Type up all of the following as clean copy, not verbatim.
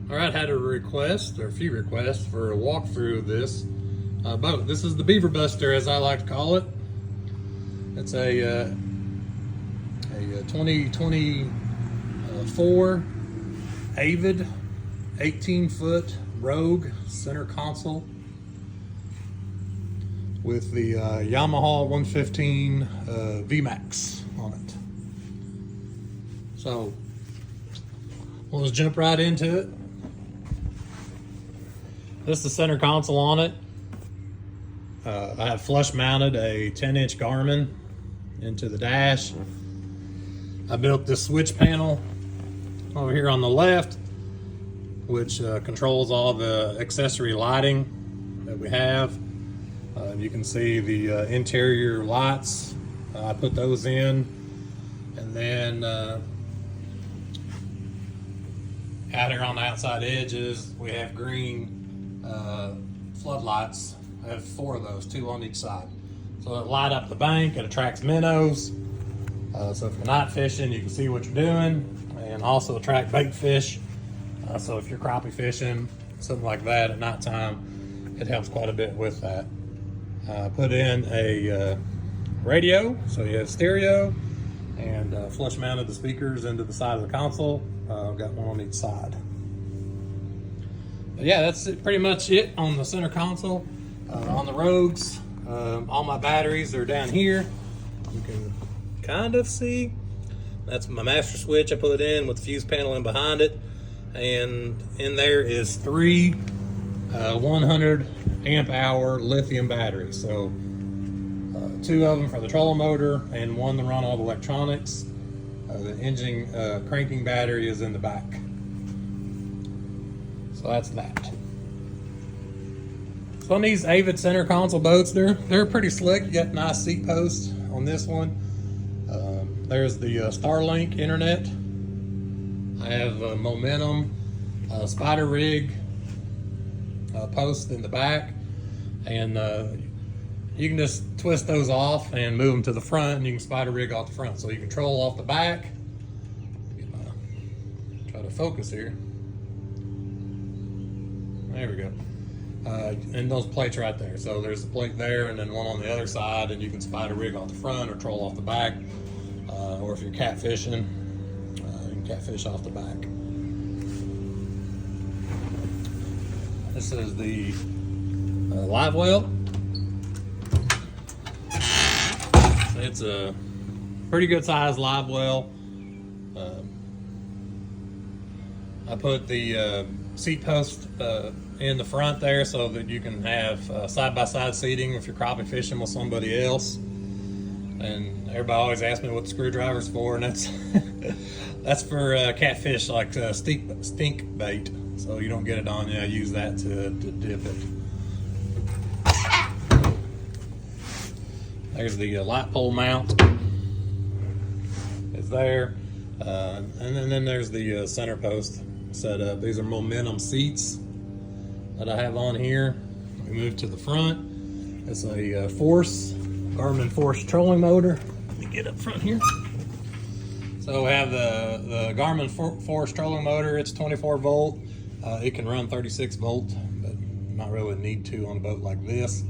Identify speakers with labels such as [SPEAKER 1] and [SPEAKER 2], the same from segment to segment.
[SPEAKER 1] All right, had a request, or a few requests, for a walkthrough of this boat. This is the Beaver Buster, as I like to call it. It's a 2024 Avid 18-foot Rogue center console with the Yamaha 115 VMAX on it. So we'll just jump right into it. This is the center console on it. I have flush mounted a 10-inch Garmin into the dash. I built this switch panel over here on the left, which controls all the accessory lighting that we have. You can see the interior lights. I put those in, and then out here on the outside edges, we have green floodlights. I have 4 of those, 2 on each side. So it light up the bank, it attracts minnows. So if you're night fishing, you can see what you're doing, and also attract bait fish. So if you're crappie fishing, something like that at nighttime, it helps quite a bit with that. Put in a radio, so you have stereo, and flush mounted the speakers into the side of the console. Got one on each side. But yeah, that's pretty much it on the center console. On the Rogues, all my batteries are down here. You can kind of see. That's my master switch I put in with the fuse panel in behind it. And in there is 3 100 amp hour lithium batteries. So 2 of them for the trolling motor and 1 to run all the electronics. The engine cranking battery is in the back. So that's that. So on these Avid center console boats, they're pretty slick. You got nice seat posts on this one. There's the Starlink internet. I have a Momentum spider rig post in the back, and you can just twist those off and move them to the front, and you can spider rig off the front. So you control off the back. Try to focus here. There we go. And those plates right there. So there's a plate there, and then one on the other side, and you can spider rig off the front or troll off the back. Or if you're catfishing, you can catfish off the back. This is the live well. It's a pretty good size live well. I put the seat post in the front there so that you can have side-by-side seating if you're crappie fishing with somebody else. And everybody always asks me what the screwdriver's for, and that's that's for catfish, like stink bait. So you don't get it on you. I use that to dip it. There's the light pole mount. It's there. And then there's the center post set up. These are Momentum seats that I have on here. We move to the front. It's a Garmin Force trolling motor. Let me get up front here. So we have the Garmin Force trolling motor. It's 24 volt. It can run 36 volt, but not really need to on a boat like this.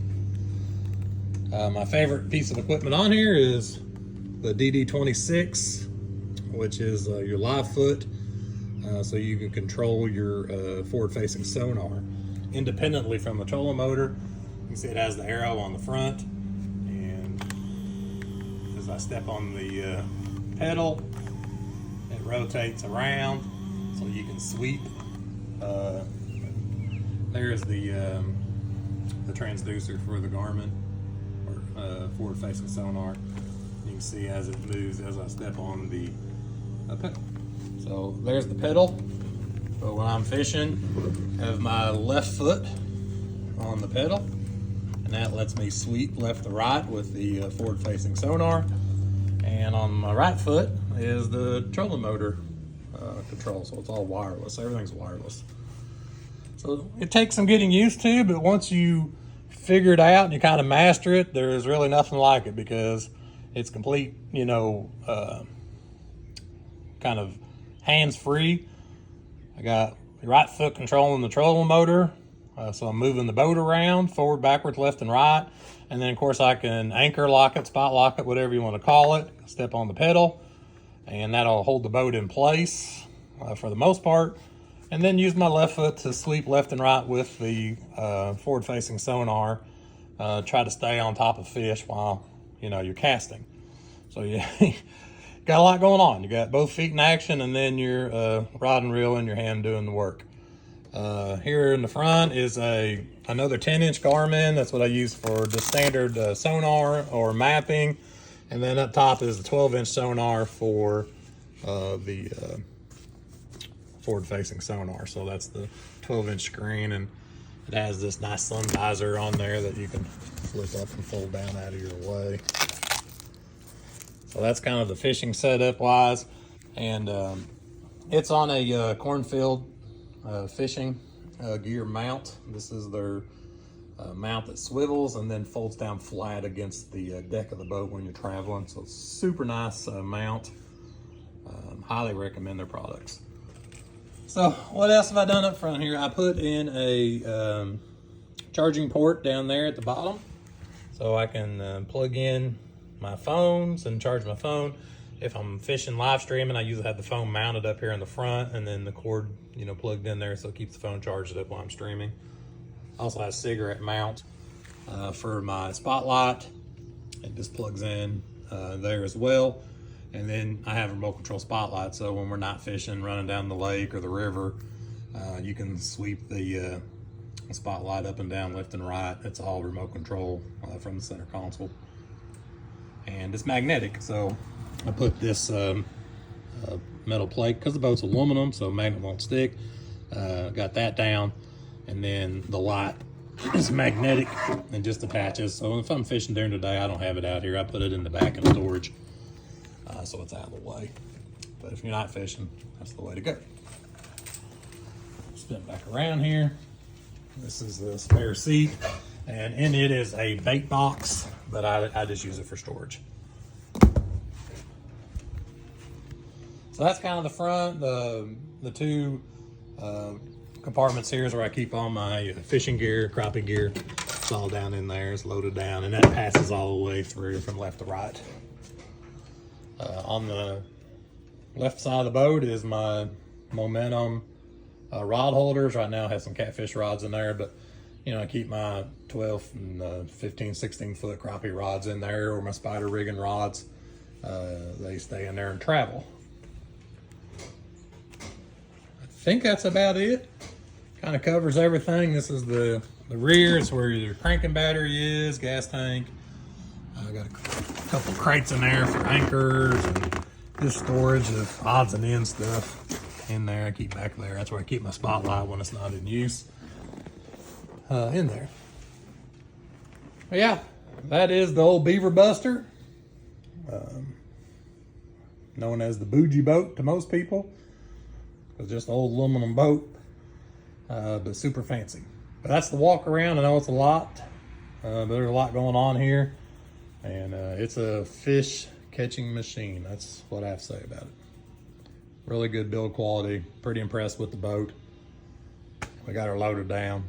[SPEAKER 1] My favorite piece of equipment on here is the DD26, which is your live foot, so you can control your forward-facing sonar independently from the trolling motor. You can see it has the arrow on the front, and as I step on the pedal, it rotates around so you can sweep. There's the transducer for the Garmin, or forward-facing sonar. You can see as it moves as I step on the pedal. So there's the pedal. So when I'm fishing, I have my left foot on the pedal, and that lets me sweep left to right with the forward-facing sonar. And on my right foot is the trolling motor control. So it's all wireless. Everything's wireless. So it takes some getting used to, but once you figure it out and you kind of master it, there's really nothing like it, because it's complete, kind of hands-free. I got right foot controlling the trolling motor. So I'm moving the boat around, forward, backwards, left, and right. And then, of course, I can anchor lock it, spot lock it, whatever you want to call it. Step on the pedal, and that'll hold the boat in place for the most part. And then use my left foot to sweep left and right with the forward-facing sonar. Try to stay on top of fish while, you're casting. So you got a lot going on. You got both feet in action, and then your rod and reel in your hand doing the work. Here in the front is another 10-inch Garmin. That's what I use for just standard sonar or mapping. And then up top is the 12-inch sonar for the forward-facing sonar. So that's the 12-inch screen, and it has this nice sun visor on there that you can flip up and fold down out of your way. So that's kind of the fishing setup wise. And it's on a Cornfield fishing gear mount. This is their mount that swivels and then folds down flat against the deck of the boat when you're traveling. So it's super nice mount. Highly recommend their products. So what else have I done up front here? I put in a charging port down there at the bottom, so I can plug in my phones and charge my phone. If I'm fishing live streaming, I usually have the phone mounted up here in the front, and then the cord, plugged in there, so it keeps the phone charged up while I'm streaming. Also has a cigarette mount for my spotlight. It just plugs in there as well. And then I have a remote control spotlight, so when we're not fishing, running down the lake or the river, you can sweep the spotlight up and down, left and right. It's all remote control from the center console. And it's magnetic, so I put this metal plate, because the boat's aluminum, so magnet won't stick. Got that down, and then the light is magnetic and just attaches. So if I'm fishing during the day, I don't have it out here. I put it in the back in storage, so it's out of the way. But if you're not fishing, that's the way to go. Spin back around here. This is the spare seat, and in it is a bait box, but I just use it for storage. So that's kind of the front. The two compartments here is where I keep all my fishing gear, crappie gear. It's all down in there. It's loaded down, and that passes all the way through from left to right. On the left side of the boat is my Momentum rod holders. Right now I have some catfish rods in there, but I keep my 12 and 15, 16 foot crappie rods in there, or my spider rigging rods. They stay in there and travel. I think that's about it. Kind of covers everything. This is the rear. It's where your cranking battery is, gas tank. I got a couple crates in there for anchors and just storage of odds and ends stuff in there. I keep back there. That's where I keep my spotlight when it's not in use. In there. But yeah, that is the old Beaver Buster, known as the bougie boat to most people. It's just an old aluminum boat, but super fancy. But that's the walk around. I know it's a lot, but there's a lot going on here, and it's a fish catching machine. That's what I have to say about it. Really good build quality. Pretty impressed with the boat. We got her loaded down.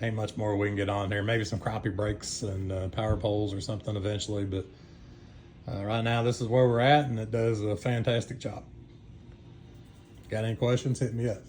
[SPEAKER 1] Ain't much more we can get on there. Maybe some crappie brakes and power poles or something eventually, but right now this is where we're at, and it does a fantastic job. Got any questions, hit me up.